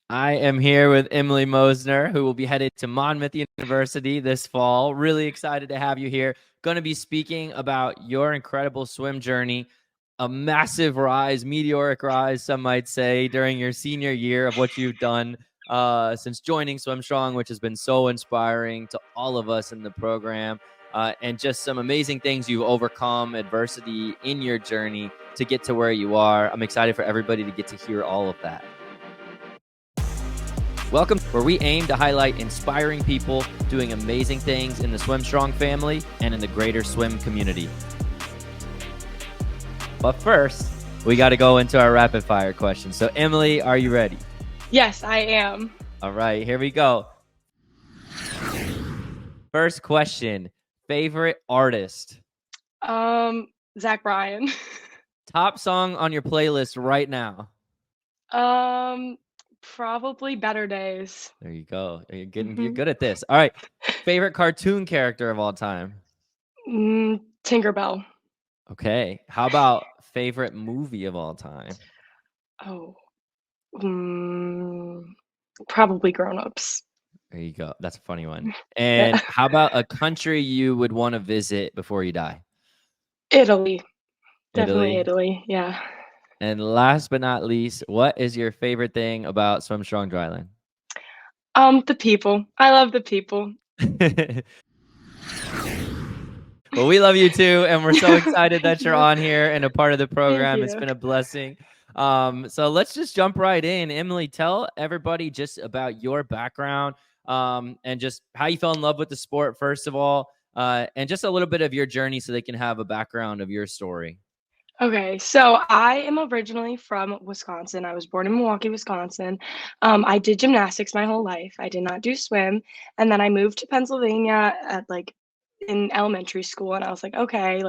I am here with Emilie Mosner, who will be headed to Monmouth University this fall. Really excited to have you here. Going to be speaking about your incredible swim journey, a massive rise, meteoric rise, some might say, during your senior year of what you've done since joining Swim Strong, which has been so inspiring to all of us in the program, and just some amazing things you've overcome, adversity in your journey to get to where you are. I'm excited for everybody to get to hear all of that. Welcome, where we aim to highlight inspiring people doing amazing things in the Swim Strong family and in the greater swim community. But first, we got to go into our rapid fire questions. So, Emilie, are you ready? Yes, I am. All right, here we go. First question, favorite artist? Zach Bryan. Top song on your playlist right now? Probably Better Days. There you go. You're good at this. All right, favorite cartoon character of all time? Tinkerbell. Okay, how about favorite movie of all time? Oh, probably Grown Ups. There you go. That's a funny one. And how about a country you would want to visit before you die? Italy. Definitely Italy. Yeah. And last but not least, what is your favorite thing about Swim Strong Dryland? The people. I love the people. Well, we love you too, and we're so excited that you're on here and a part of the program. It's been a blessing. So let's just jump right in. Emilie, tell everybody just about your background, and just how you fell in love with the sport, first of all, and just a little bit of your journey so they can have a background of your story. Okay, so I am originally from Wisconsin. I was born in Milwaukee, Wisconsin. I did gymnastics my whole life. I did not do swim. And then I moved to Pennsylvania at in elementary school, and I was like, okay,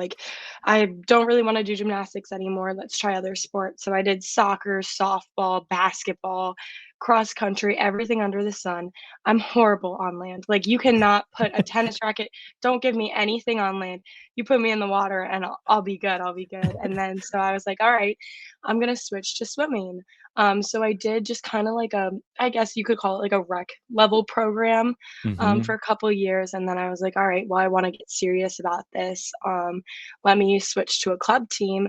I don't really want to do gymnastics anymore. Let's try other sports. So I did soccer, softball, basketball, cross country, everything under the sun. I'm horrible on land. Like, you cannot put a tennis racket, don't give me anything on land. You put me in the water and I'll be good. I'll be good. And then so I was like, all right, I'm gonna switch to swimming. So I did just kind of I guess you could call it like a rec level program for a couple of years. And then I was like, all right, well, I want to get serious about this. Let me switch to a club team.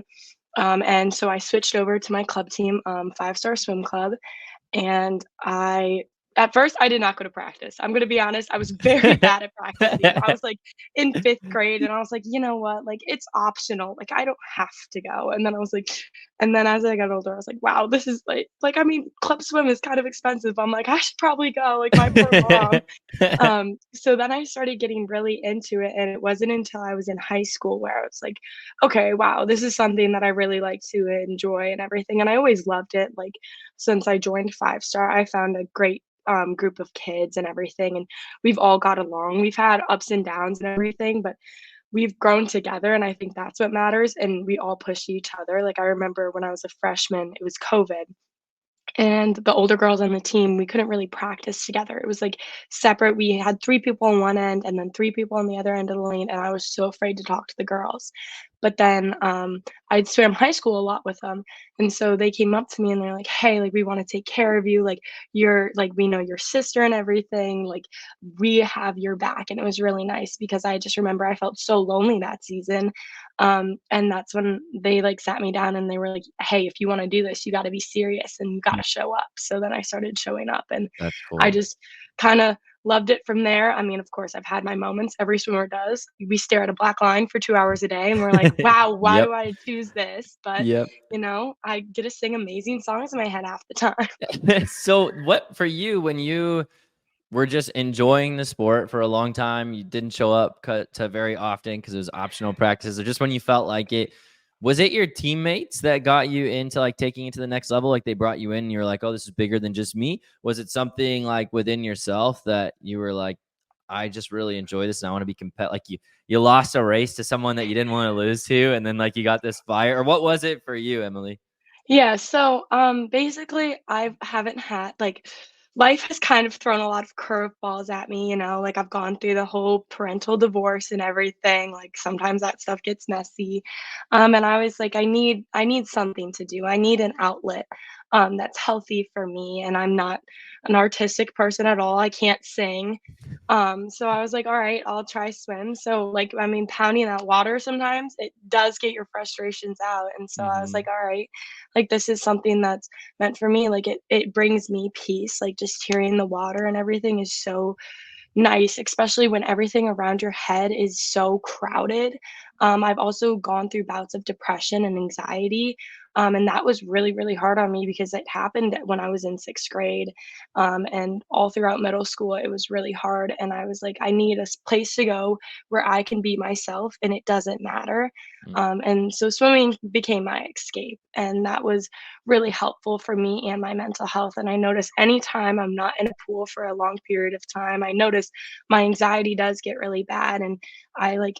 And so I switched over to my club team, 5-Star Swim Club. And at first, I did not go to practice. I'm going to be honest. I was very bad at practicing. I was in 5th grade, and I was like, you know what? It's optional. I don't have to go. And then and then as I got older, I was like, wow, this is I mean, club swim is kind of expensive. I'm like, I should probably go. My poor mom. So then I started getting really into it. And it wasn't until I was in high school where I was like, okay, wow, this is something that I really like to enjoy and everything. And I always loved it. Since I joined 5-Star, I found a great group of kids and everything, and we've all got along. We've had ups and downs and everything, but we've grown together, and I think that's what matters. And we all push each other. I remember when I was a freshman, it was COVID, and the older girls on the team, we couldn't really practice together. It was separate. We had 3 people on one end and then 3 people on the other end of the lane, and I was so afraid to talk to the girls. But then I'd swam high school a lot with them, and so they came up to me and they're like, hey, we want to take care of you, you're we know your sister and everything, we have your back. And it was really nice because I just remember I felt so lonely that season. And that's when they sat me down and they were like, hey, if you want to do this, you got to be serious and you got to show up. So then I started showing up, and That's cool. I just kind of loved it from there. I mean, of course, I've had my moments. Every swimmer does. We stare at a black line for 2 hours a day and we're like, wow, why do I choose this? But, I get to sing amazing songs in my head half the time. So what for you, when you were just enjoying the sport for a long time, you didn't show up to very often because it was optional practices, or just when you felt like it, was it your teammates that got you into taking it to the next level? They brought you in and you were like, oh, this is bigger than just me? Was it something within yourself that you were like, I just really enjoy this and I want to be competitive? You lost a race to someone that you didn't want to lose to, and then you got this fire? Or what was it for you, Emilie? Yeah, so basically I haven't had life has kind of thrown a lot of curveballs at me, like I've gone through the whole parental divorce and everything. Like sometimes that stuff gets messy. And I was like, I need something to do. I need an outlet that's healthy for me. And I'm not an artistic person at all. I can't sing. So I was like, all right, I'll try swim. So like, I mean, pounding that water sometimes it does get your frustrations out. And so I was Hmm. like, all right, like this is something that's meant for me. Like it brings me peace. Like just hearing the water and everything is so nice, especially when everything around your head is so crowded. I've also gone through bouts of depression and anxiety. And that was really, really hard on me because it happened when I was in sixth grade. And all throughout middle school, it was really hard. And I was like, I need a place to go where I can be myself and it doesn't matter. And so swimming became my escape. And that was really helpful for me and my mental health. And I notice anytime I'm not in a pool for a long period of time, I notice my anxiety does get really bad and I like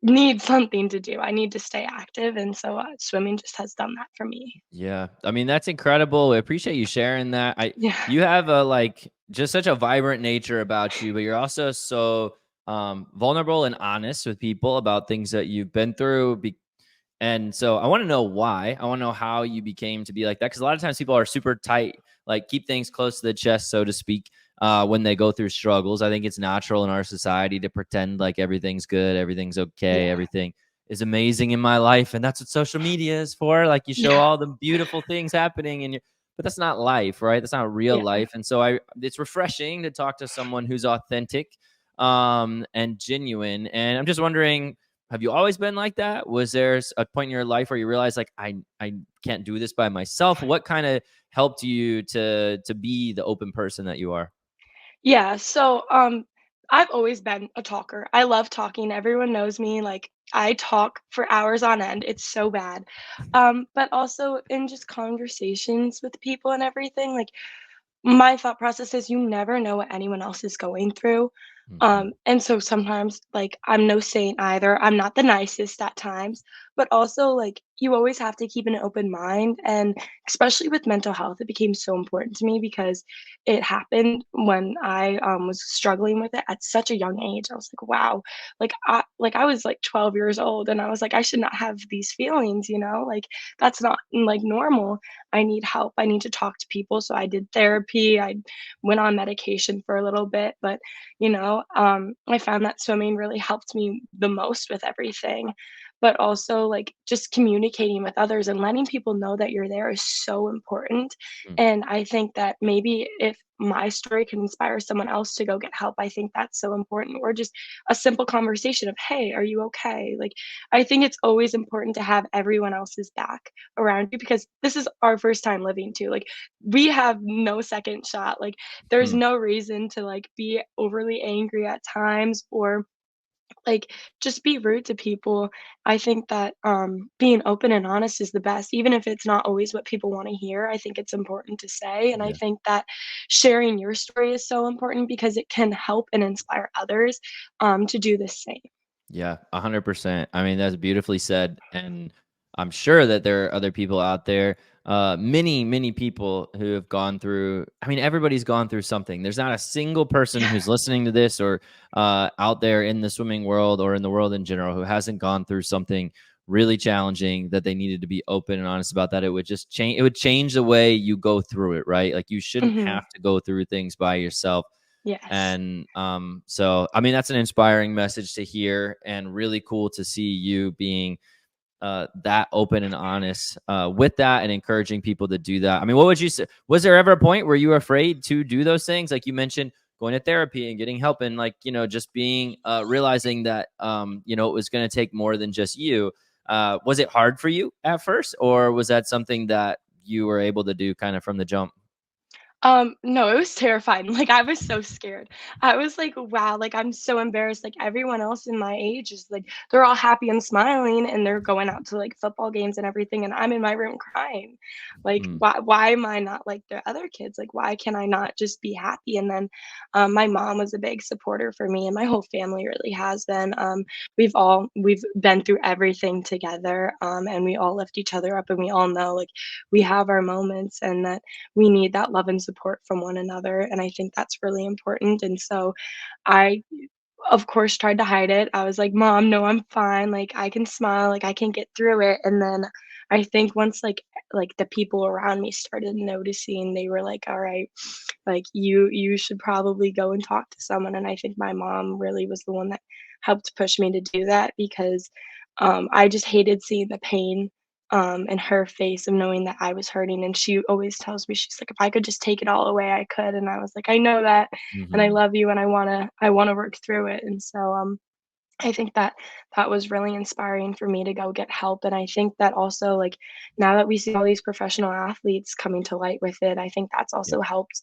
need something to do. I need to stay active. And so swimming just has done that for me. Yeah. I mean, that's incredible. I appreciate you sharing that. Yeah. You have a like just such a vibrant nature about you, but you're also so vulnerable and honest with people about things that you've been through. And so I want to know why. I want to know how you became to be like that. Cause a lot of times people are super tight, like keep things close to the chest, so to speak, when they go through struggles. I think it's natural in our society to pretend like everything's good, everything's okay, Yeah. everything is amazing in my life. And that's what social media is for. Like you show Yeah. all the beautiful things happening and but that's not life, right? That's not real Yeah. life. And so it's refreshing to talk to someone who's authentic and genuine. And I'm just wondering, have you always been like that? Was there a point in your life where you realized like I can't do this by myself? What kind of helped you to be the open person that you are? Yeah, so, I've always been a talker. I love talking. Everyone knows me, like, I talk for hours on end. It's so bad. But also in just conversations with people and everything, like, my thought process is you never know what anyone else is going through. Mhm. And so sometimes, like, I'm no saint either. I'm not the nicest at times, but also, like, you always have to keep an open mind. And especially with mental health, it became so important to me because it happened when I was struggling with it at such a young age. I was like, wow, like I was like 12 years old, and I was like, I should not have these feelings, like that's not like normal. I need help. I need to talk to people. So I did therapy. I went on medication for a little bit, but I found that swimming really helped me the most with everything. But also, like, just communicating with others and letting people know that you're there is so important. Mm. And I think that maybe if my story can inspire someone else to go get help, I think that's so important. Or just a simple conversation of, hey, are you okay? Like, I think it's always important to have everyone else's back around you because this is our first time living too. Like, we have no second shot. Like, there's Hmm. no reason to like be overly angry at times or like just be rude to people. I think that being open and honest is the best, even if it's not always what people want to hear. I think it's important to say. And I Yeah. think that sharing your story is so important because it can help and inspire others to do the same. Yeah, 100%. I mean, that's beautifully said. And I'm sure that there are other people out there, many, many people who have gone through, I mean, everybody's gone through something. There's not a single person who's listening to this or out there in the swimming world or in the world in general who hasn't gone through something really challenging that they needed to be open and honest about that. It would just change, it would change the way you go through it, right? Like you shouldn't Hmm. have to go through things by yourself. Yes. And so I mean that's an inspiring message to hear and really cool to see you being that open and honest with that and encouraging people to do that. I mean, what would you say? Was there ever a point where you were afraid to do those things? Like you mentioned, going to therapy and getting help and like, just being realizing that, it was going to take more than just you. Was it hard for you at first, or was that something that you were able to do kind of from the jump? No, it was terrifying. Like, I was so scared. I was like, wow, like, I'm so embarrassed. Like, everyone else in my age is like, they're all happy and smiling and they're going out to like football games and everything. And I'm in my room crying. Like, Mm. why am I not like the other kids? Like, why can I not just be happy? And then my mom was a big supporter for me, and my whole family really has been. We've been through everything together, and we all lift each other up, and we all know like we have our moments and that we need that love and support from one another. And I think that's really important. And so I, of course, tried to hide it. I was like, "Mom, no, I'm fine. Like, I can smile. Like, I can get through it." And then I think once like the people around me started noticing, they were like, "All right, like you should probably go and talk to someone." And I think my mom really was the one that helped push me to do that because I just hated seeing the pain in her face of knowing that I was hurting. And she always tells me, she's like, if I could just take it all away, I could. And I was like, I know that, and I Mhm. love you, and I wanna work through it. And so I think that that was really inspiring for me to go get help. And I think that also, like, now that we see all these professional athletes coming to light with it, I think that's Yep. also helped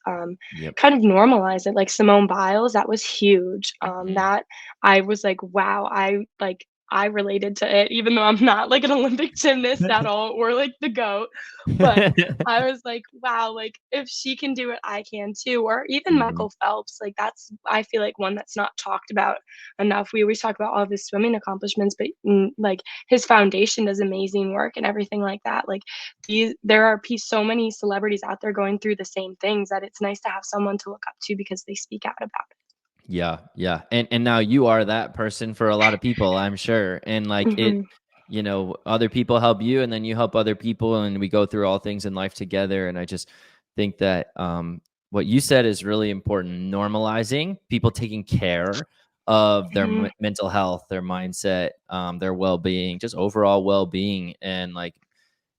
Yep. kind of normalize it. Like Simone Biles, that was huge. Mhm. That I was like, wow, I related to it, even though I'm not like an Olympic gymnast at all or like the goat. But I was like, wow, like if she can do it, I can too. Or even Mhm. Michael Phelps, like that's I feel like one that's not talked about enough. We always talk about all of his swimming accomplishments, but like his foundation does amazing work and everything like that. Like there are so many celebrities out there going through the same things that it's nice to have someone to look up to because they speak out about Yeah, yeah. And now you are that person for a lot of people, I'm sure. And it. like it, Hmm. other people help you and then you help other people and we go through all things in life together. And I just think that what you said is really important. Normalizing people taking care of their Hmm. mental health, their mindset, their well-being, just overall well-being. And like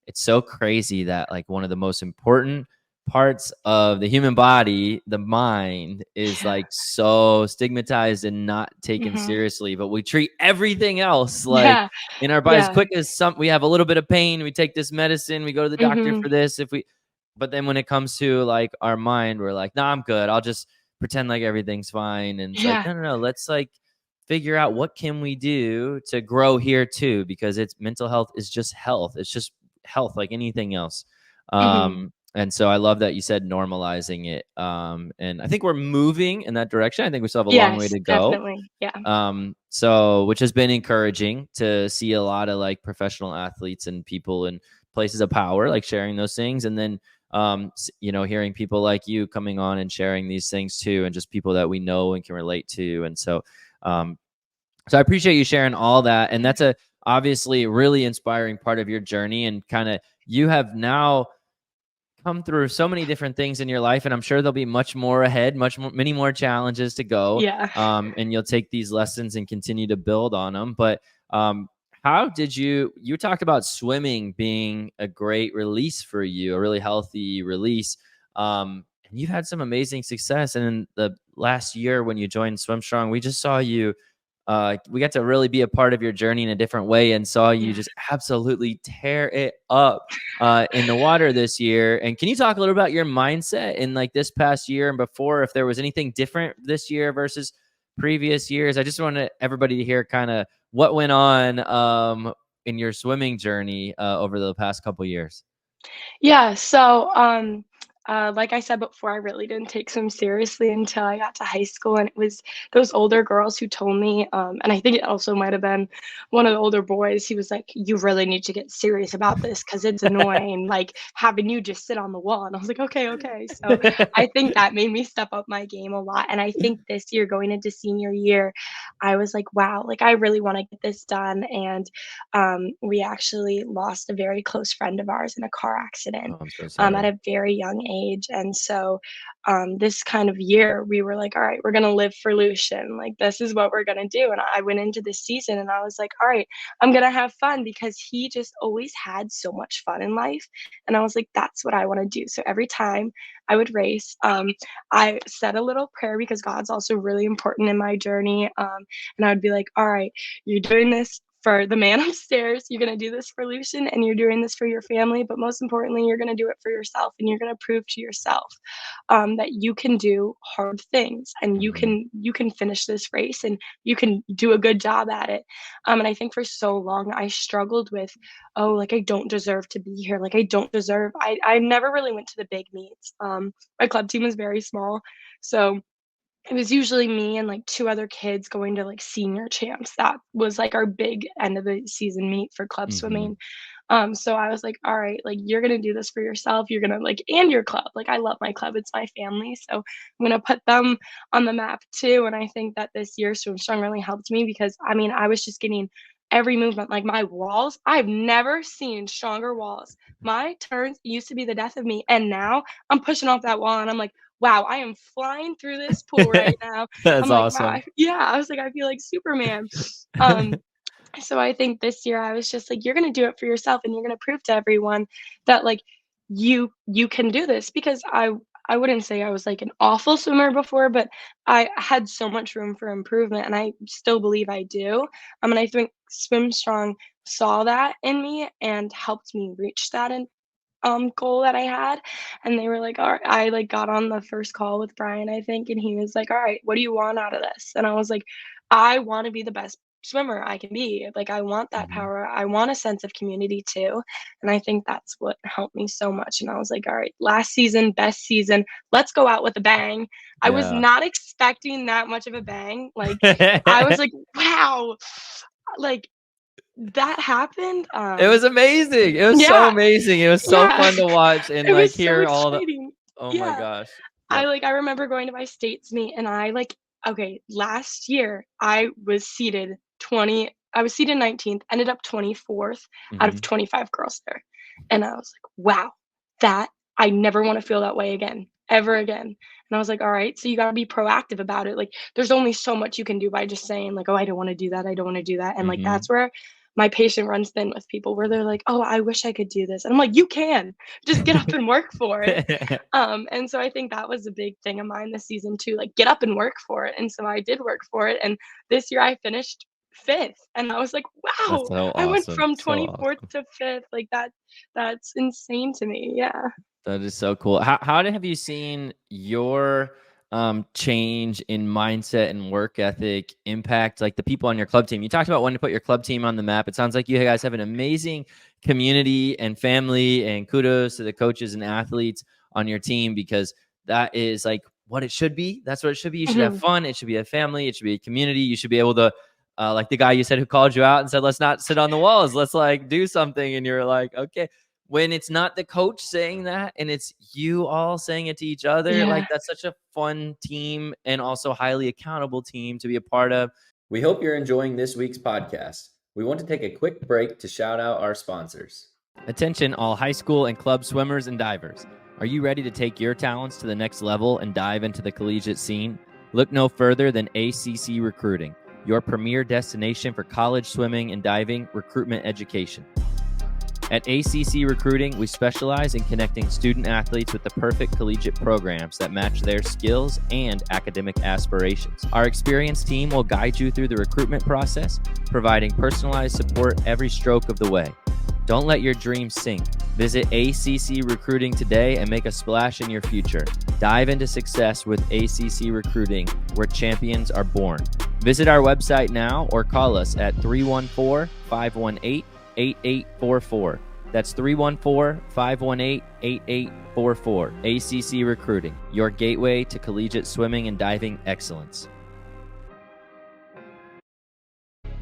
it's so crazy that like one of the most important parts of the human body, the mind, is Yeah. like so stigmatized and not taken Hmm. seriously. But we treat everything else like Yeah. in our bodies Yeah. quick as we have a little bit of pain, we take this medicine, we go to the doctor Hmm. for this. But then when it comes to like our mind, we're like, nah, I'm good. I'll just pretend like everything's fine. And it's like, Yeah. no, no, no. Let's like figure out what can we do to grow here too, because it's mental health is just health. It's just health like anything else. Hmm. And so I love that you said normalizing it. And I think we're moving in that direction. I think we still have a long way Yes, to go. definitely. Yeah. So which has been encouraging to see a lot of like professional athletes and people in places of power like sharing those things, and then hearing people like you coming on and sharing these things too, and just people that we know and can relate to. And um, so I appreciate you sharing all that. And that's a obviously really inspiring part of your journey, and kind of you have now come through so many different things in your life, and I'm sure there'll be much more ahead, many more challenges to go. Yeah. And you'll take these lessons and continue to build on them. But how did you talked about swimming being a great release for you, a really healthy release. And you've had some amazing success. And in the last year when you joined Swim Strong, we just saw you we got to really be a part of your journey in a different way and saw you Yeah. just absolutely tear it up in the water this year. And can you talk a little about your mindset in like this past year and before, if there was anything different this year versus previous years? I just wanted everybody to hear kind of what went on in your swimming journey over the past couple years. Yeah, so, like I said before, I really didn't take swim seriously until I got to high school, and it was those older girls who told me, and I think it also might have been one of the older boys. He was like, "You really need to get serious about this because it's annoying, like having you just sit on the wall." And I was like, "Okay, okay." So I think that made me step up my game a lot. And I think this year, going into senior year, I was like, "Wow, like I really want to get this done." And we actually lost a very close friend of ours in a car accident Oh, I'm so at sorry. a very young age. And so this kind of year, we were like, all right, we're going to live for Lucian. Like, this is what we're going to do. And I went into this season and I was like, all right, I'm going to have fun because he just always had so much fun in life. And I was like, that's what I want to do. So every time I would race, I said a little prayer because God's also really important in my journey. And I would be like, all right, you're doing this for the man upstairs, you're going to do this for Lucian, and you're doing this for your family, but most importantly, you're going to do it for yourself, and you're going to prove to yourself that you can do hard things, and Mhm. you can finish this race, and you can do a good job at it. And I think for so long I struggled with, oh, like I don't deserve to be here, like I don't deserve. I never really went to the big meets. My club team was very small, so it was usually me and, like, 2 other kids going to, like, senior champs. That was, like, our big end of the season meet for club Mhm. swimming. So I was like, all right, like you're gonna do this for yourself. You're gonna like and your club. Like I love my club. It's my family. So I'm gonna put them on the map too. And I think that this year Swim Strong really helped me because I mean I was just getting every movement. Like my walls, I've never seen stronger walls. My turns used to be the death of me. And now I'm pushing off that wall and I'm like, wow, I am flying through this pool right now. I'm That's like, wow, awesome. yeah, I was like, I feel like Superman. Um, so I think this year I was just like, you're gonna do it for yourself and you're gonna prove to everyone that like you can do this because I wouldn't say I was like an awful swimmer before, but I had so much room for improvement and I still believe I do. And I think Swim Strong saw that in me and helped me reach that goal that I had. And they were like, all right, I like got on the first call with Brian, I think, and he was like, all right, what do you want out of this? And I was like, I want to be the best swimmer I can be. Like, I want that Mhm. power. I want a sense of community too. And I think that's what helped me so much. And I was like, all right, last season, best season, let's go out with a bang. I was Yeah. not expecting that much of a bang. Like, I was like, wow, like that happened. It was amazing. It was so Yeah, amazing. It was so yeah. fun to watch and It like was so hear all the exciting. oh my Yeah. gosh. I, Yep. like I remember going to my states meet and I, like okay, last year, I was seated 19th, ended up 24th out of Mhm. 25 girls there, and I was like, "Wow, that I never wanna feel that way again, ever again." And I was like, "Alright, so you gotta be proactive about it." Like, there's only so much you can do by just saying, like, "Oh, I don't wanna do that, I don't wanna do that," and, like, Mhm. that's where my patient runs thin with people where they're like, "Oh, I wish I could do this." And I'm like, "You can. Just get up and work for it." And so I think that was a big thing of mine this season too, like get up and work for it. And so I did work for it. And this year I finished fifth. And I was like, That's wow, so I went awesome. from So 24th awesome. to fifth. Like that's insane to me. Yeah. That is so cool. Have you seen your change in mindset and work ethic impact like the people on your club team? You talked about wanting to put your club team on the map. It sounds like you guys have an amazing community and family, and kudos to the coaches and athletes on your team because that is like what it should be. That's what it should be. You should have Mhm. fun. It should be a family. It should be a community. You should be able to like the guy you said who called you out and said, let's not sit on the walls. Let's like do something. And you're like, okay, when it's not the coach saying that and it's you all saying it to each other, like Yeah. that's such a fun team and also highly accountable team to be a part of. We hope you're enjoying this week's podcast. We want to take a quick break to shout out our sponsors. Attention, all high school and club swimmers and divers. Are you ready to take your talents to the next level and dive into the collegiate scene? Look no further than ACC Recruiting, your premier destination for college swimming and diving recruitment education. At ACC Recruiting, we specialize in connecting student athletes with the perfect collegiate programs that match their skills and academic aspirations. Our experienced team will guide you through the recruitment process, providing personalized support every stroke of the way. Don't let your dreams sink. Visit ACC Recruiting today and make a splash in your future. Dive into success with ACC Recruiting, where champions are born. Visit our website now or call us at 314-518-8844. That's 314-518-8844. ACC Recruiting, your gateway to collegiate swimming and diving excellence.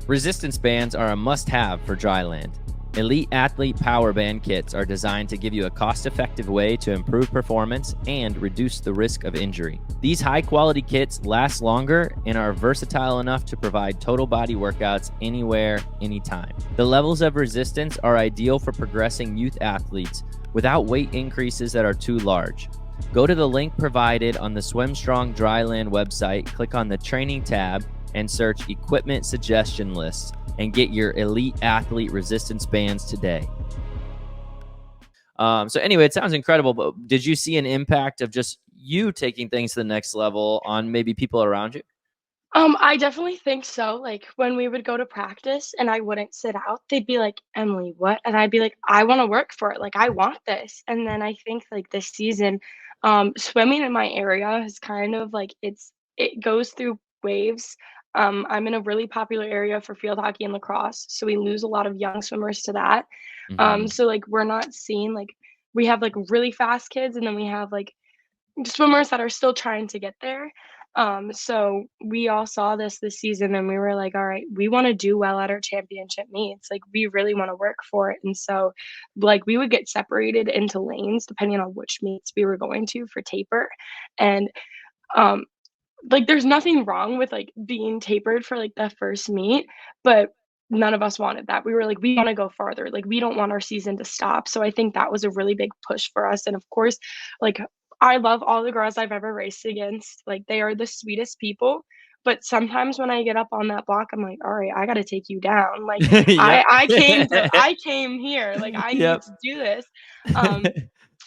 Resistance bands are a must-have for dry land. Elite Athlete Power Band kits are designed to give you a cost-effective way to improve performance and reduce the risk of injury. These high-quality kits last longer and are versatile enough to provide total body workouts anywhere, anytime. The levels of resistance are ideal for progressing youth athletes without weight increases that are too large. Go to the link provided on the Swim Strong Dryland website, click on the Training tab, and search Equipment Suggestion Lists and get your Elite Athlete Resistance bands today. So anyway, it sounds incredible, but did you see an impact of just you taking things to the next level on maybe people around you? I definitely think so. Like when we would go to practice and I wouldn't sit out, they'd be like, Emily, what? And I'd be like, I want to work for it. Like I want this. And then I think like this season, swimming in my area is kind of like it goes through waves. I'm in a really popular area for field hockey and lacrosse. So we lose a lot of young swimmers to that. Mm-hmm. So like we're not seeing like we have like really fast kids and then we have like swimmers that are still trying to get there. So we all saw this season and we were like, all right, we want to do well at our championship meets. Like we really want to work for it. And so like we would get separated into lanes depending on which meets we were going to for taper. And um like there's nothing wrong with like being tapered for like the first meet, but none of us wanted that. We were like, we want to go farther. Like we don't want our season to stop. So I think that was a really big push for us. And of course, like I love all the girls I've ever raced against. Like they are the sweetest people. But sometimes when I get up on that block, I'm like, all right, I gotta take you down. Like Yep. I came here. Like I need Yep. to do this. Um,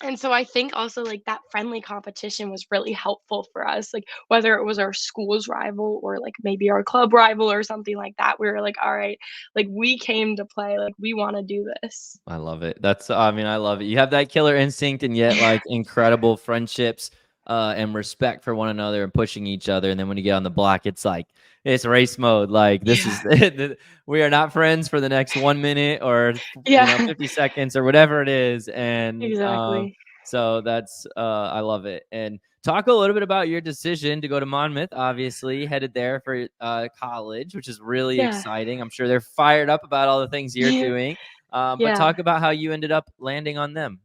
and so I think also, like, that friendly competition was really helpful for us, like, whether it was our school's rival or, like, maybe our club rival or something like that, we were like, "Alright, like, we came to play, like, we wanna do this." I love it. I mean, I love it. You have that killer instinct and yet like incredible friendships and respect for one another and pushing each other. And then when you get on the block, it's like it's race mode. Like this Yeah. is we are not friends for the next 1 minute or Yeah, 50 seconds or whatever it is. And exactly. so that's I love it. And talk a little bit about your decision to go to Monmouth. Obviously, headed there for college, which is really Yeah. exciting. I'm sure they're fired up about all the things you're doing. But Yeah. talk about how you ended up landing on them.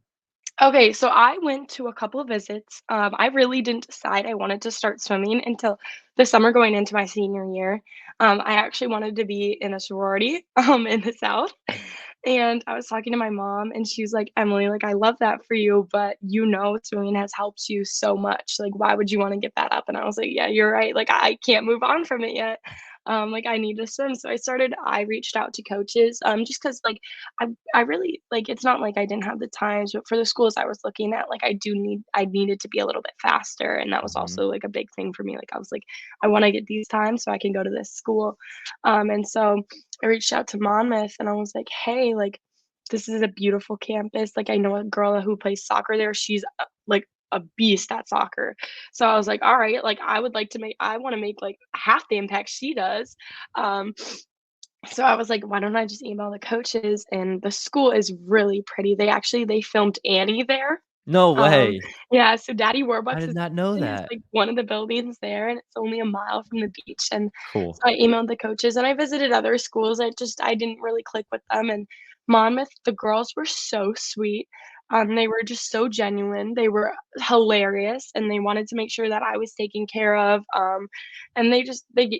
Okay, so I went to a couple of visits. I really didn't decide I wanted to start swimming until the summer going into my senior year. I actually wanted to be in a sorority in the South. And I was talking to my mom, and she was like, Emily, like, I love that for you, but swimming has helped you so much. Like, why would you want to give that up? And I was like, yeah, you're right. Like, I can't move on from it yet. Like, I need to swim. So I reached out to coaches just because, like, I really like it's not like I didn't have the times, but for the schools I was looking at, like I needed to be a little bit faster. And that was Mhm. also like a big thing for me. Like I was like, I want to get these times so I can go to this school. And so I reached out to Monmouth and I was like, hey, like this is a beautiful campus. Like I know a girl who plays soccer there. She's like a beast at soccer. So I was like, all right, like I want to make like half the impact she does. Um, so I was like, why don't I just email the coaches? And the school is really pretty. They filmed Annie there. No Um, way. yeah, so Daddy I Warbucks did is not know is that. like one of the buildings there, and it's only a mile from the beach. And so Cool. I emailed the coaches, and I visited other schools. I didn't really click with them. And Monmouth, the girls were so sweet. They were just so genuine. They were hilarious, and they wanted to make sure that I was taken care of. And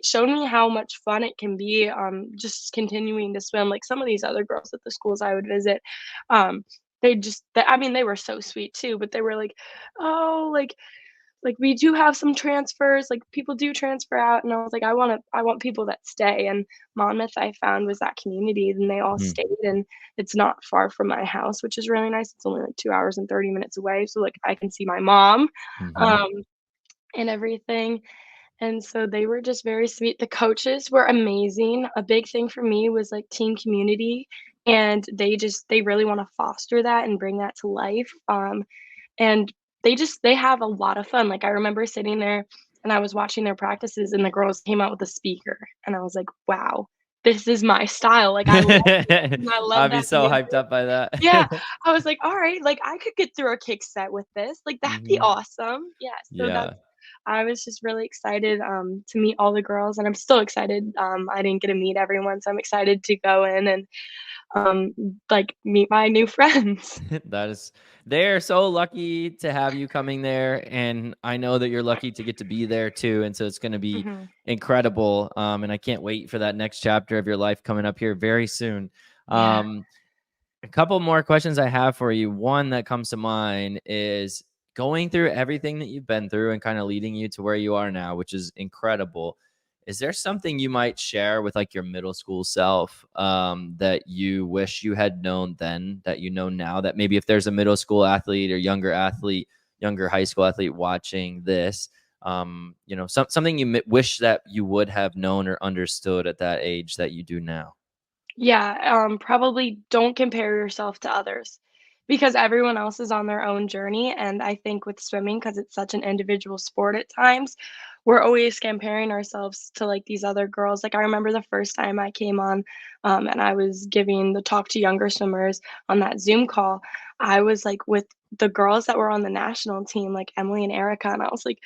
showed me how much fun it can be. Just continuing to swim. Like some of these other girls at the schools I would visit, um, I mean, they were so sweet too, but they were like, "Oh, like we do have some transfers, like people do transfer out." And I was like, I want people that stay." And Monmouth I found was that community and they all Mhm. stayed and it's not far from my house, which is really nice. It's only like 2 hours and 30 minutes away, so like I can see my mom, Mhm. um, and everything. And so they were just very sweet. The coaches were amazing. A big thing for me was like team community, and they really want to foster that and bring that to life. And they have a lot of fun. Like I remember sitting there and I was watching their practices, and the girls came out with a speaker, and I was like, "Wow, this is my style." Like I love this, and I love I'd be that so hyped music. up by Yeah, that. I was like, "All right, like I could get through a kick set with this. Like that'd be Mhm. awesome." Yeah, so Yeah. I was just really excited, to meet all the girls, and I'm still excited. I didn't get to meet everyone, so I'm excited to go in and, like, meet my new friends. That is they're so lucky to have you coming there, and I know that you're lucky to get to be there too, and so it's gonna be Mhm. incredible, and I can't wait for that next chapter of your life coming up here very soon. Yeah. Um, a couple more questions I have for you. One that comes to mind is going through everything that you've been through and kind of leading you to where you are now, which is incredible. Is there something you might share with like your middle school self that you wish you had known then that you know now, that maybe if there's a middle school athlete or younger high school athlete watching this, something you wish that you would have known or understood at that age that you do now? Yeah, probably don't compare yourself to others. because everyone else is on their own journey. And I think with swimming, because it's such an individual sport at times, we're always comparing ourselves to like these other girls. Like I remember the first time I came on, and I was giving the talk to younger swimmers on that Zoom call. I was like with the girls that were on the national team, like Emily and Erica, and I was like,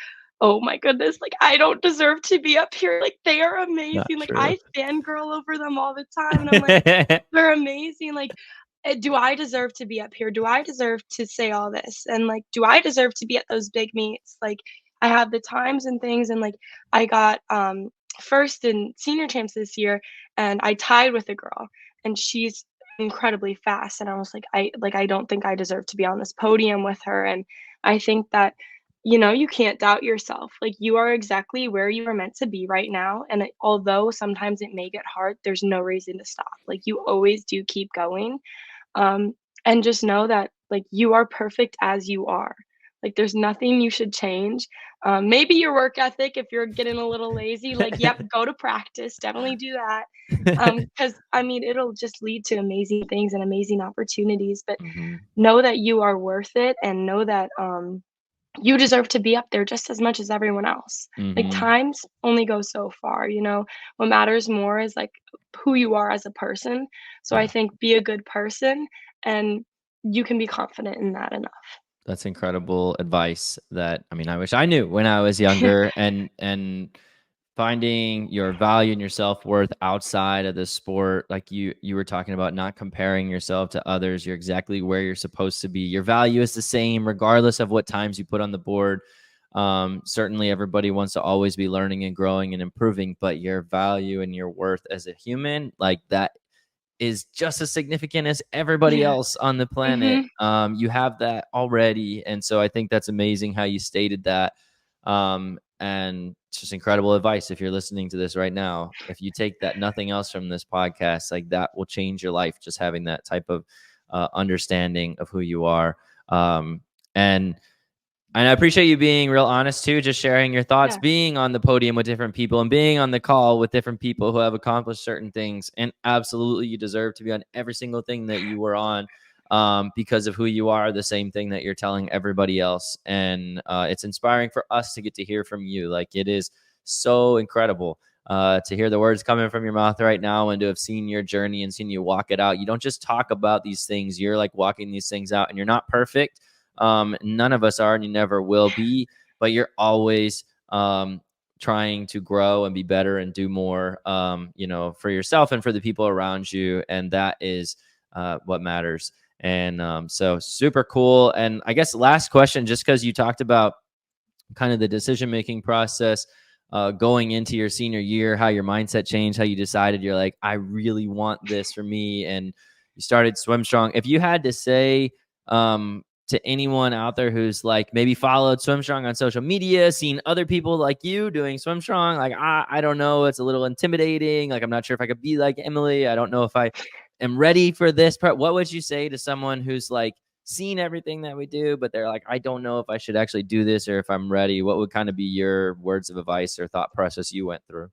oh my goodness, like I don't deserve to be up here. Like they are Not amazing. Like true. I fangirl over them all the time, and I'm like, they're amazing. Like, do I deserve to be up here? Do I deserve to say all this? And like, do I deserve to be at those big meets? Like, I have the times and things, and like, I got first in senior champs this year, and I tied with a girl, and she's incredibly fast. And I was like, I don't think I deserve to be on this podium with her. And I think that you can't doubt yourself. Like you are exactly where you are meant to be right now. And although sometimes it may get hard, there's no reason to stop. Like you always do keep going. Um, and just know that like you are perfect as you are. Like there's nothing you should change. Maybe your work ethic, if you're getting a little lazy, like, yep, go to practice. Definitely do that. Because I mean, it'll just lead to amazing things and amazing opportunities. But Mhm. know that you are worth it, and know that you deserve to be up there just as much as everyone else. Like Mhm. times only go so far, what matters more is like who you are as a person. So I Yeah. think be a good person, and you can be confident in that enough. That's incredible advice that, I mean, I wish I knew when I was younger, and finding your value and your self-worth outside of the sport, like you were talking about, not comparing yourself to others. You're exactly where you're supposed to be. Your value is the same regardless of what times you put on the board. Certainly everybody wants to always be learning and growing and improving, but your value and your worth as a human, like that is just as significant as everybody Yeah. else on the planet. Mhm. You have that already. And so I think that's amazing how you stated that. And it's just incredible advice. If you're listening to this right now, if you take that, nothing else from this podcast, like that will change your life, just having that type of understanding of who you are. Um, and and I appreciate you being real honest too, just sharing your thoughts, Yeah. being on the podium with different people and being on the call with different people who have accomplished certain things. And absolutely, you deserve to be on every single thing that you were on, because of who you are, the same thing that you're telling everybody else. And it's inspiring for us to get to hear from you. Like it is so incredible to hear the words coming from your mouth right now and to have seen your journey and seen you walk it out. You don't just talk about these things, you're like walking these things out, and you're not perfect. None of us are, and you never will be, but you're always trying to grow and be better and do more, for yourself and for the people around you. And that is what matters. And so super cool. And I guess last question, just because you talked about kind of the decision-making process going into your senior year, how your mindset changed, how you decided you're like, I really want this for me. And you started Swim Strong. If you had to say, to anyone out there who's like maybe followed Swim Strong on social media, seen other people like you doing Swim Strong, like, I don't know, it's a little intimidating. Like, I'm not sure if I could be like Emilie. I don't know if I am ready for this part. What would you say to someone who's like seen everything that we do, but they're like, I don't know if I should actually do this or if I'm ready? What would kind of be your words of advice or thought process you went through?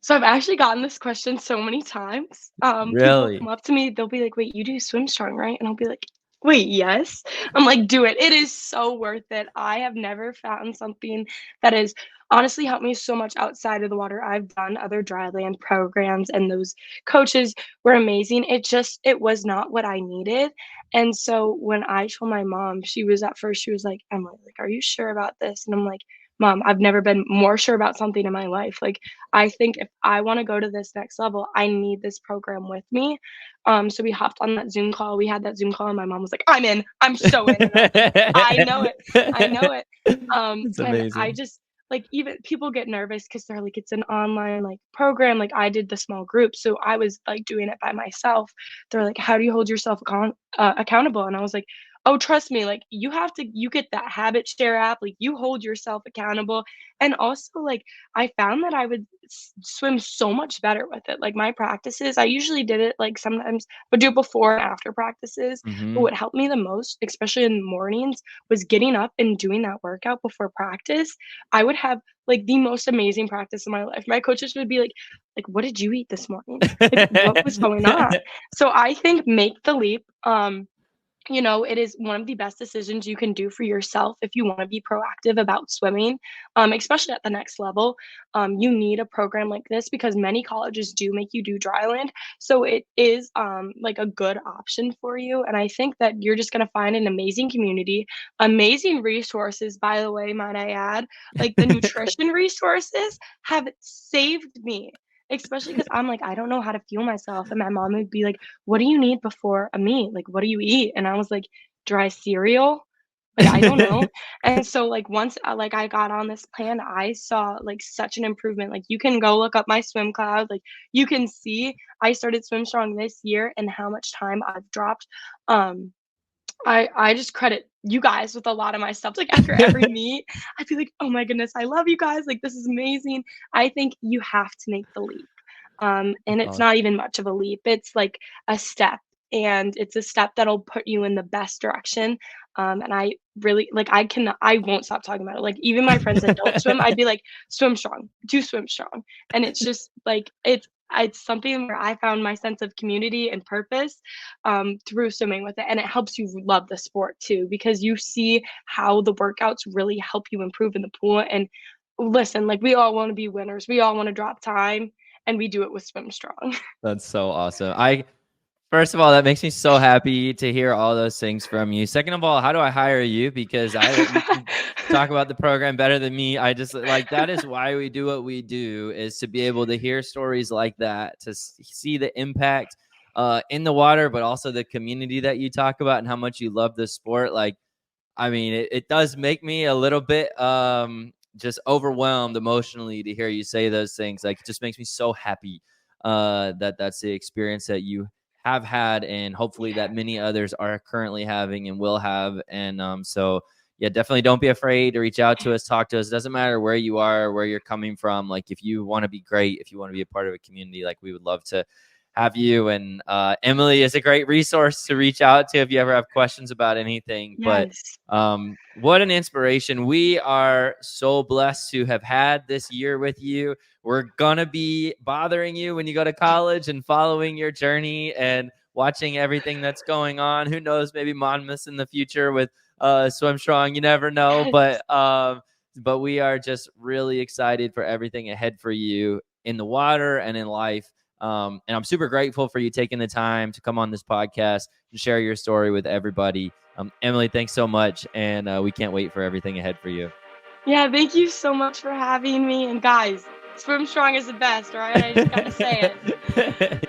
So I've actually gotten this question so many times. People Really? come up to me, they'll be like, "Wait, you do Swim Strong, right?" And I'll be like, "Wait, yes." I'm like, "Do it. It is so worth it." I have never found something that has honestly helped me so much outside of the water. I've done other dryland programs, and those coaches were amazing. It was not what I needed. And so when I told my mom, she was like, "Emily, like, are you sure about this?" And I'm like, "Mom, I've never been more sure about something in my life. Like, I think if I want to go to this next level, I need this program with me." So we hopped on that Zoom call. We had that Zoom call, and my mom was like, "I'm in. I'm so in." And I was like, "I know it. I know it." It's And I amazing. just like even people get nervous because they're like, it's an online like program. Like I did the small group, so I was like doing it by myself. They're like, "How do you hold yourself accountable?" And I was like, "Oh, trust me. Like you get that habit share app. Like you hold yourself accountable." And also like I found that I would swim so much better with it. Like my practices, I usually did it like sometimes would do it before and after practices. But Hmm. what helped me the most, especially in the mornings, was getting up and doing that workout before practice. I would have like the most amazing practice in my life. My coaches would be like, what did you eat this morning? Like, what was going on? So I think make the leap. it is one of the best decisions you can do for yourself if you want to be proactive about swimming, especially at the next level. You need a program like this because many colleges do make you do dryland. So it is like a good option for you. And I think that you're just going to find an amazing community, amazing resources, by the way, might I add. Like the nutrition resources have saved me. Especially because I'm like, I don't know how to fuel myself. And my mom would be like, what do you need before a meet? Like, what do you eat? And I was like, dry cereal? Like, I don't know. And so, like, once I got on this plan, I saw like such an improvement. Like, you can go look up my swim cloud. Like, you can see I started Swim Strong this year and how much time I've dropped. Um, I just credit you guys with a lot of my stuff. Like after every meet, I'd be like, "Oh my goodness, I love you guys. Like this is amazing." I think you have to make the leap. And it's not even much of a leap. It's like a step, and it's a step that'll put you in the best direction. And I really like I won't stop talking about it. Like even my friends that don't swim, I'd be like, swim strong, do swim strong. And it's just like it's something where I found my sense of community and purpose through swimming with it. And it helps you love the sport too, because you see how the workouts really help you improve in the pool. And listen, like we all want to be winners. We all want to drop time, and we do it with Swim Strong. That's so awesome. First of all, that makes me so happy to hear all those things from you. Second of all, how do I hire you? Because you can talk about the program better than me. I just like that is why we do what we do, is to be able to hear stories like that, to see the impact in the water, but also the community that you talk about and how much you love the sport. Like, I mean, it does make me a little bit just overwhelmed emotionally to hear you say those things. Like, it just makes me so happy that that's the experience that you have had, and hopefully that many others are currently having and will have. And so yeah, definitely don't be afraid to reach out to us, talk to us. It doesn't matter where you are, where you're coming from. Like if you want to be great, if you want to be a part of a community, like we would love to have you. And Emilie is a great resource to reach out to if you ever have questions about anything. Yes. But what an inspiration. We are so blessed to have had this year with you. We're going to be bothering you when you go to college and following your journey and watching everything that's going on. Who knows, maybe Monmouth in the future with Swim Strong. You never know. Yes. But we are just really excited for everything ahead for you in the water and in life. And I'm super grateful for you taking the time to come on this podcast and share your story with everybody. Emilie, thanks so much. And we can't wait for everything ahead for you. Yeah, thank you so much for having me. And guys, Swim Strong is the best, all right? I just gotta say it.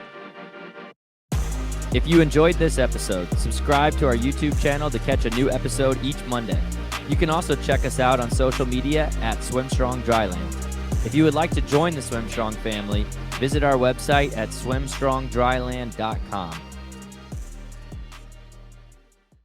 If you enjoyed this episode, subscribe to our YouTube channel to catch a new episode each Monday. You can also check us out on social media at Swim Strong Dryland. If you would like to join the Swim Strong family, visit our website at swimstrongdryland.com.